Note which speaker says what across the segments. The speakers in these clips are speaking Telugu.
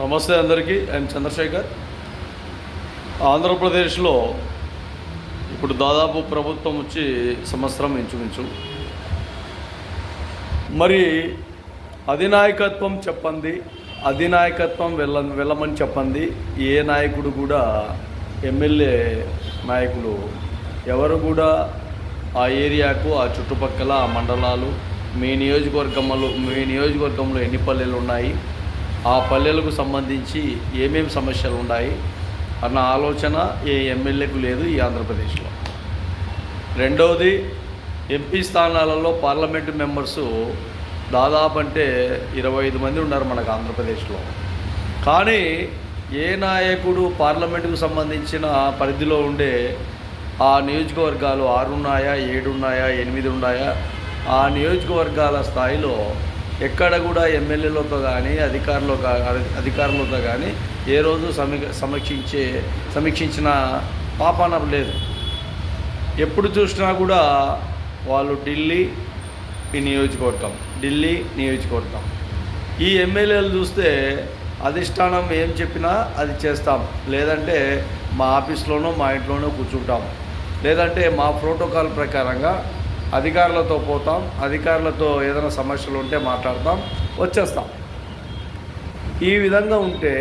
Speaker 1: నమస్తే అందరికీ. ఐఎమ్ చంద్రశేఖర్. ఆంధ్రప్రదేశ్లో ఇప్పుడు దాదాపు ప్రభుత్వం వచ్చి సంవత్సరం ఇంచుమించు. మరి అధినాయకత్వం చెప్పండి, అధినాయకత్వం వెళ్ళమని చెప్పండి. ఏ నాయకుడు కూడా, ఎమ్మెల్యే నాయకులు ఎవరు కూడా ఆ ఏరియాకు, ఆ చుట్టుపక్కల, ఆ మండలాలు, మీ నియోజకవర్గంలో ఎన్ని పల్లెలు ఉన్నాయి, ఆ పల్లెలకు సంబంధించి ఏమేమి సమస్యలు ఉన్నాయి అన్న ఆలోచన ఏ ఎమ్మెల్యేకు లేదు ఈ ఆంధ్రప్రదేశ్లో. రెండవది, ఎంపీ స్థానాలలో పార్లమెంటు మెంబర్సు దాదాపు అంటే 25 మంది ఉన్నారు మనకు ఆంధ్రప్రదేశ్లో. కానీ ఏ నాయకుడు పార్లమెంటుకు సంబంధించిన పరిధిలో ఉండే ఆ నియోజకవర్గాలు 6 ఉన్నాయా, 7 ఉన్నాయా, 8 ఉన్నాయా, ఆ నియోజకవర్గాల స్థాయిలో ఎక్కడ కూడా ఎమ్మెల్యేలతో కానీ అధికారులతో కానీ ఏ రోజు సమీక్షించిన పాపాన లేదు. ఎప్పుడు చూసినా కూడా వాళ్ళు ఢిల్లీ నియోజకవర్గం. ఈ ఎమ్మెల్యేలు చూస్తే అధిష్టానం ఏం చెప్పినా అది చేస్తాం, లేదంటే మా ఆఫీస్లోనో మా ఇంట్లోనో కూర్చుంటాం, లేదంటే మా ప్రోటోకాల్ ప్రకారంగా అధికారులతో పోతాం, అధికారులతో ఏదైనా సమస్యలు ఉంటే మాట్లాడతాం, వచ్చేస్తాం. ఈ విధంగా ఉంటే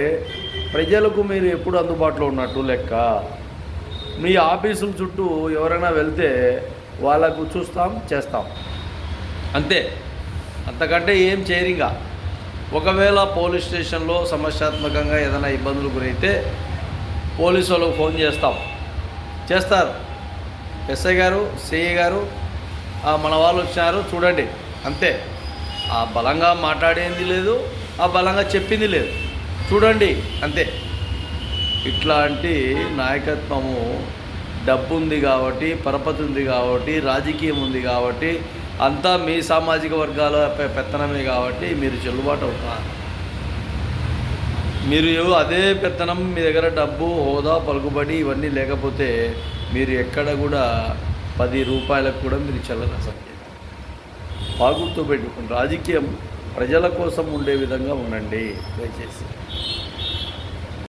Speaker 1: ప్రజలకు మీరు ఎప్పుడు అందుబాటులో ఉన్నట్టు లెక్క. మీ ఆఫీసుల చుట్టూ ఎవరైనా వెళ్తే వాళ్ళకు చూస్తాం, చేస్తాం, అంతే. అంతకంటే ఏం చేయరింగా. ఒకవేళ పోలీస్ స్టేషన్లో సమస్యాత్మకంగా ఏదైనా ఇబ్బందులు గురైతే పోలీసు వాళ్ళకు ఫోన్ చేస్తారు. ఎస్ఐ గారు, సిఐ గారు, మన వాళ్ళు వచ్చారు చూడండి, అంతే. ఆ బలంగా మాట్లాడేది లేదు, ఆ బలంగా చెప్పింది లేదు, చూడండి, అంతే. ఇట్లాంటి నాయకత్వము డబ్బు ఉంది కాబట్టి, పరపతి ఉంది కాబట్టి, రాజకీయం ఉంది కాబట్టి, అంతా మీ సామాజిక వర్గాల పెత్తనమే కాబట్టి మీరు చెల్లుబాటు అవుతారు. మీరు అదే పెత్తనం, మీ దగ్గర డబ్బు, హోదా, పలుకుబడి ఇవన్నీ లేకపోతే మీరు ఎక్కడ కూడా 10 రూపాయలకు కూడా మీరు చెల్లన సంఖ్య. బాగా గుర్తుపెట్టుకోండి, రాజకీయం ప్రజల కోసం ఉండే విధంగా ఉండండి దయచేసి.